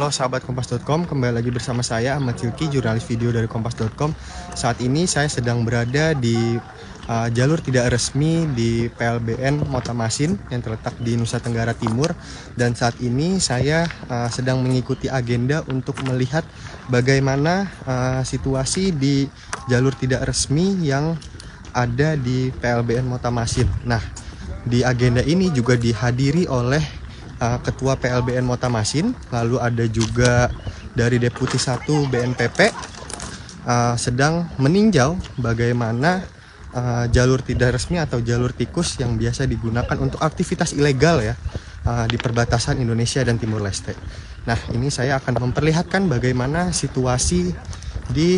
Halo sahabat kompas.com, kembali lagi bersama saya Ahmad Silki, jurnalis video dari kompas.com. Saat ini saya sedang berada di jalur tidak resmi di PLBN Motamasin yang terletak di Nusa Tenggara Timur. Dan saat ini saya sedang mengikuti agenda untuk melihat bagaimana situasi di jalur tidak resmi yang ada di PLBN Motamasin. Nah, di agenda ini juga dihadiri oleh Ketua PLBN Motamasin, lalu ada juga dari Deputi 1 BNPP sedang meninjau bagaimana jalur tidak resmi atau jalur tikus yang biasa digunakan untuk aktivitas ilegal ya di perbatasan Indonesia dan Timur Leste. Nah, ini saya akan memperlihatkan bagaimana situasi di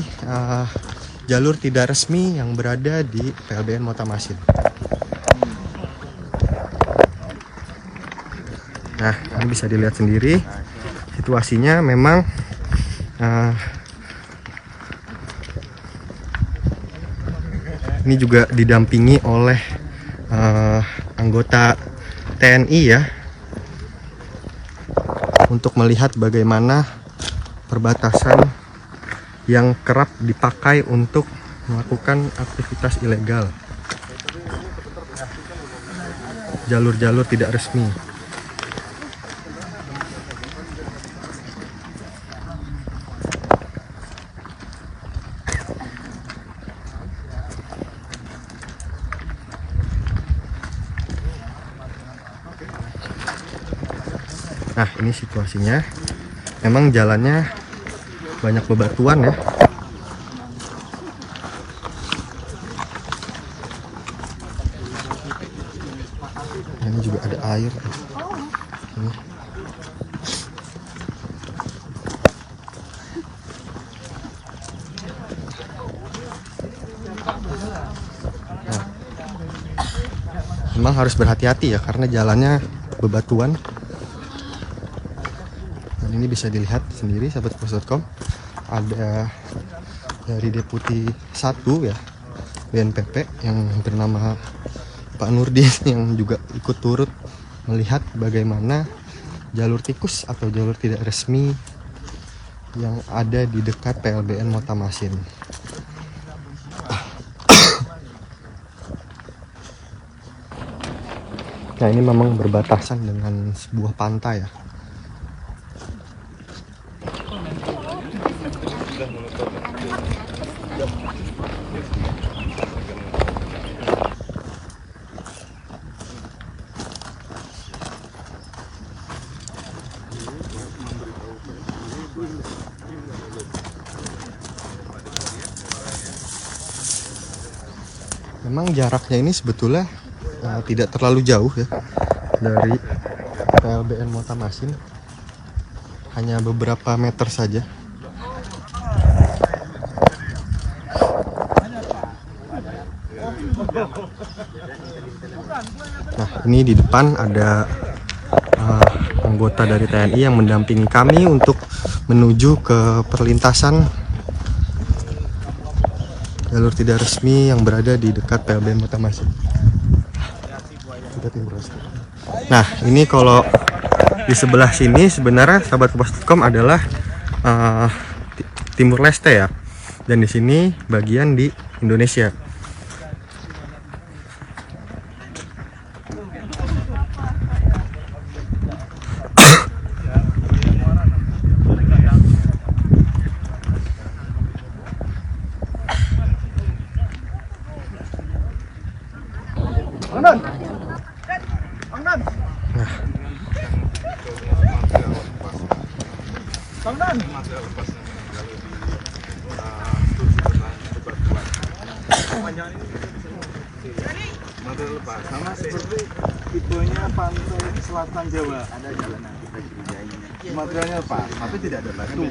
jalur tidak resmi yang berada di PLBN Motamasin. Nah, ini bisa dilihat sendiri situasinya memang ini juga didampingi oleh anggota TNI ya, untuk melihat bagaimana perbatasan yang kerap dipakai untuk melakukan aktivitas ilegal, jalur-jalur tidak resmi. Nah, ini situasinya. Memang jalannya banyak bebatuan ya. Ini juga ada air. Ini. Nah, memang harus berhati-hati ya karena jalannya bebatuan. Ini bisa dilihat sendiri sahabat kompas.com, ada dari Deputi 1 ya BNPP yang bernama Pak Nurdin yang juga ikut turut melihat bagaimana jalur tikus atau jalur tidak resmi yang ada di dekat PLBN Motamasin. Nah, ini memang berbatasan dengan sebuah pantai ya. Memang jaraknya ini sebetulnya tidak terlalu jauh ya dari PLBN Motamasin, hanya beberapa meter saja. Nah, ini di depan ada anggota dari TNI yang mendampingi kami untuk menuju ke perlintasan jalur tidak resmi yang berada di dekat PLBN Motamasin. Nah, ini kalau di sebelah sini sebenarnya sahabat kompas.com adalah Timur Leste ya, dan di sini bagian di Indonesia. Material lepas sama seperti tipenya pantai selatan Jawa, ada jalan yang kita curigai materialnya lepas tapi tidak ada batu.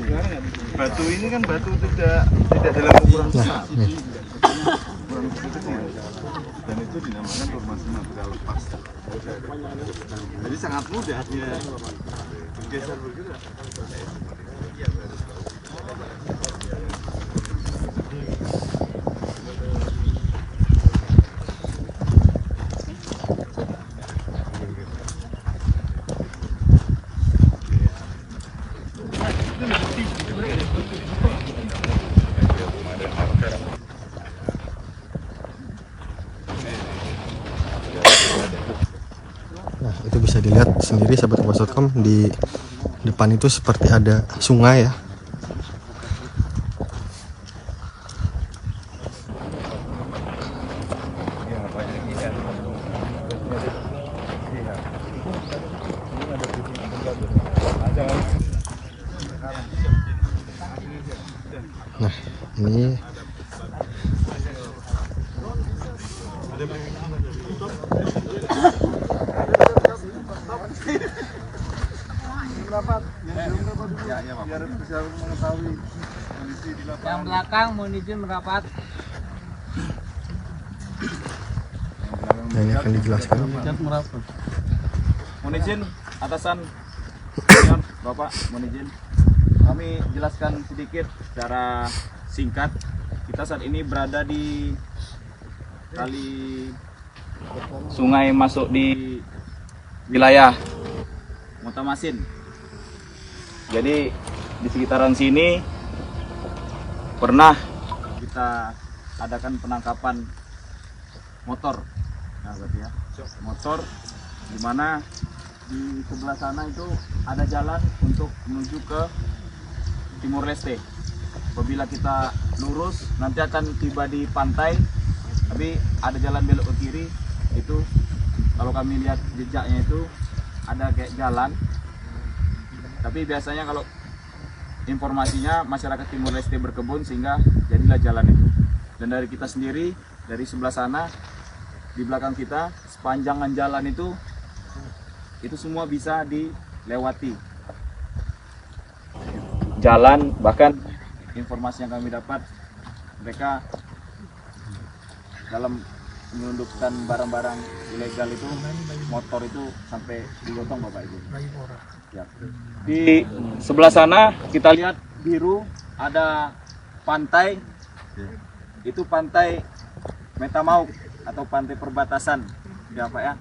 Batu ini kan batu tidak dalam ukuran besar, ukuran kecil, dan itu dinamakan formasi material lepas. Jadi sangat mudah dia bergeser bergerak. Nah, itu bisa dilihat sendiri sahabat kompas.com, di depan itu seperti ada sungai ya. Nah, ini biar bisa mengetahui kondisi di lapangan. Yang belakang mohon izin merapat. nah, ini akan dijelaskan. Mohon izin atasan senior Bapak, mohon izin kami jelaskan sedikit secara singkat. Kita saat ini berada di kali sungai masuk di wilayah Motamasin. Jadi di sekitaran sini pernah kita adakan penangkapan motor, nah berarti ya, motor, di mana di sebelah sana itu ada jalan untuk menuju ke Timur Leste. Apabila kita lurus nanti akan tiba di pantai, tapi ada jalan belok ke kiri. Itu kalau kami lihat jejaknya itu ada kayak jalan, tapi biasanya kalau informasinya masyarakat Timur Leste berkebun sehingga jadilah jalan itu. Dan dari kita sendiri, dari sebelah sana, di belakang kita, sepanjangan jalan itu semua bisa dilewati. Jalan, bahkan informasi yang kami dapat, mereka dalam menyelundupkan barang-barang ilegal itu, motor itu sampai digotong Bapak Ibu. Ya. Di sebelah sana kita lihat biru ada pantai, itu pantai Metamauk atau pantai perbatasan, ya Pak ya,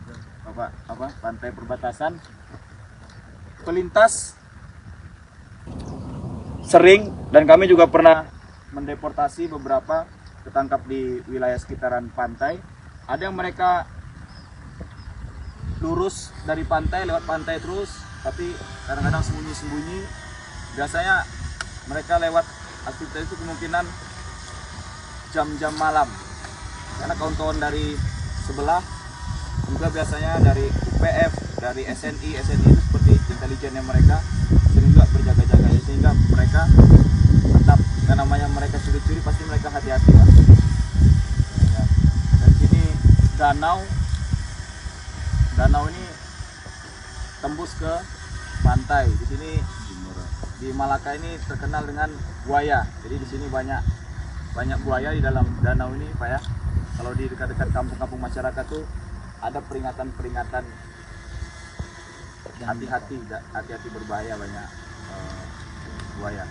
Bapak, pantai perbatasan. Pelintas sering, dan kami juga pernah mendeportasi beberapa ketangkap di wilayah sekitaran pantai. Ada yang mereka lurus dari pantai, lewat pantai terus, tapi kadang-kadang sembunyi-sembunyi. Biasanya mereka lewat aktivitas itu kemungkinan jam-jam malam, karena kawan-kawan dari sebelah juga biasanya dari UPF, dari SNI itu seperti intelijennya mereka sering juga berjaga-jaga, sehingga mereka tetap, yang namanya mereka curi-curi pasti mereka hati-hati lah. Ya. Dan sini danau ini tembus ke pantai. Di sini di Malaka ini terkenal dengan buaya. Jadi di sini banyak buaya di dalam danau ini, Pak ya. Kalau di dekat-dekat kampung-kampung masyarakat tuh ada peringatan-peringatan hati-hati berbahaya, banyak buaya.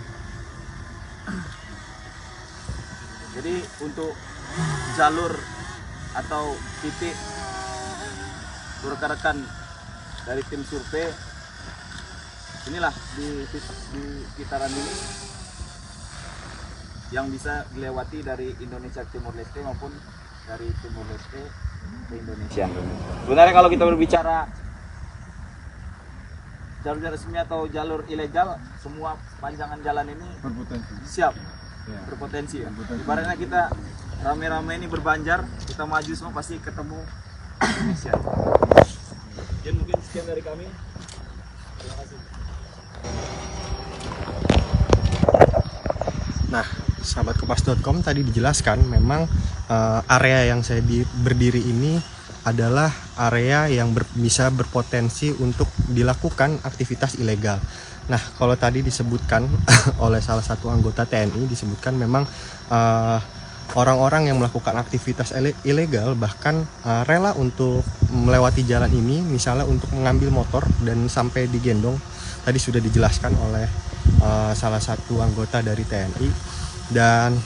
Jadi untuk jalur atau titik rekan-rekan dari tim survei, inilah di sekitaran ini yang bisa dilewati dari Indonesia ke Timur Leste maupun dari Timur Leste ke Indonesia. Sebenarnya kalau kita berbicara jalur resmi atau jalur ilegal, semua panjangan jalan ini Berpotensi. siap, Ya. berpotensi ya. Ibaratnya kita rame-rame ini berbanjar, kita maju semua pasti ketemu Indonesia. Jadi mungkin sekian dari kami. Terima kasih. Nah, sahabat kompas.com, tadi dijelaskan memang area yang saya berdiri ini adalah area yang bisa berpotensi untuk dilakukan aktivitas ilegal. Nah, kalau tadi disebutkan oleh salah satu anggota TNI, disebutkan memang orang-orang yang melakukan aktivitas ilegal bahkan rela untuk melewati jalan ini, misalnya untuk mengambil motor dan sampai digendong. Tadi sudah dijelaskan oleh salah satu anggota dari TNI. Dan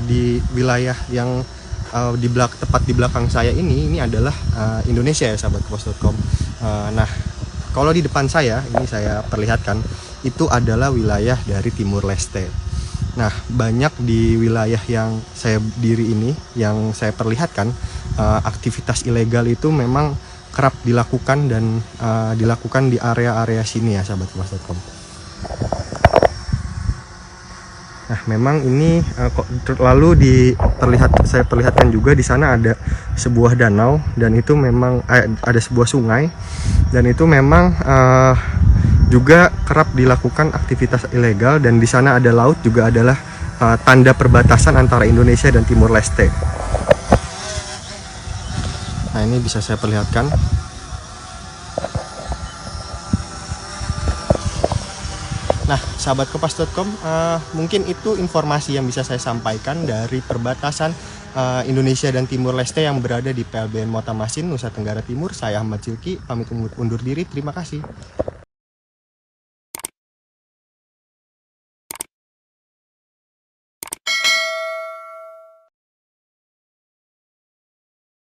di wilayah yang tepat di belakang saya ini adalah Indonesia ya sahabat kompas.com. Nah, kalau di depan saya ini saya perlihatkan, itu adalah wilayah dari Timur Leste. Nah, banyak di wilayah yang saya diri ini, yang saya perlihatkan, aktivitas ilegal itu memang kerap dilakukan dan dilakukan di area-area sini ya, sahabat kompas.com. Nah, memang ini lalu saya perlihatkan juga di sana ada sebuah danau, dan itu memang ada sebuah sungai, dan itu memang juga kerap dilakukan aktivitas ilegal, dan di sana ada laut juga adalah tanda perbatasan antara Indonesia dan Timur Leste. Nah, ini bisa saya perlihatkan. Nah, sahabat kompas.com, mungkin itu informasi yang bisa saya sampaikan dari perbatasan Indonesia dan Timur Leste yang berada di PLBN Motamasin, Nusa Tenggara Timur. Saya Ahmad Cilki, pamit undur diri. Terima kasih.